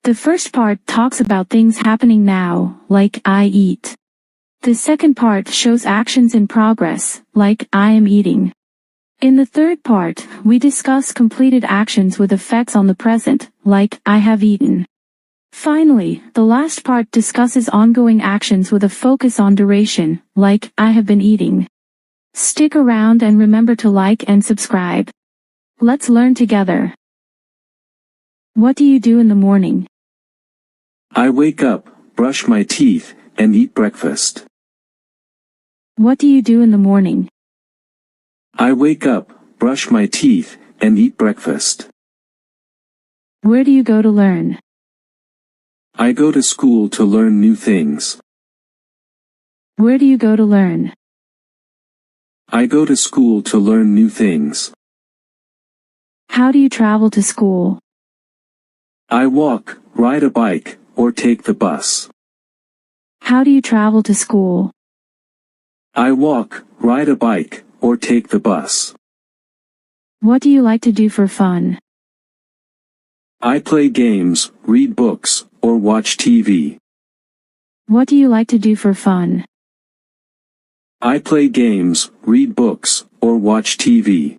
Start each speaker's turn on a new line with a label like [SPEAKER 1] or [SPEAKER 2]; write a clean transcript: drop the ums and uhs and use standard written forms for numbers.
[SPEAKER 1] The first part talks about things happening now, like I eat. The second part shows actions in progress, like I am eating. In the third part, we discuss completed actions with effects on the present, like I have eaten. Finally, the last part discusses ongoing actions with a focus on duration, like I have been eating. Stick around and remember to like and subscribe. Let's learn together. What do you do in the morning?
[SPEAKER 2] I wake up, brush my teeth, and eat breakfast.
[SPEAKER 1] What do you do in the morning?
[SPEAKER 2] I wake up, brush my teeth, and eat breakfast.
[SPEAKER 1] Where do you go to learn?
[SPEAKER 2] I go to school to learn new things.
[SPEAKER 1] Where do you go to learn?
[SPEAKER 2] I go to school to learn new things.
[SPEAKER 1] How do you travel to school?
[SPEAKER 2] I walk, ride a bike, or take the bus.
[SPEAKER 1] How do you travel to school?
[SPEAKER 2] I walk, ride a bike, or take the bus.
[SPEAKER 1] What do you like to do for fun?
[SPEAKER 2] I play games, read books, or watch TV.
[SPEAKER 1] What do you like to do for fun?
[SPEAKER 2] I play games, read books, or watch TV.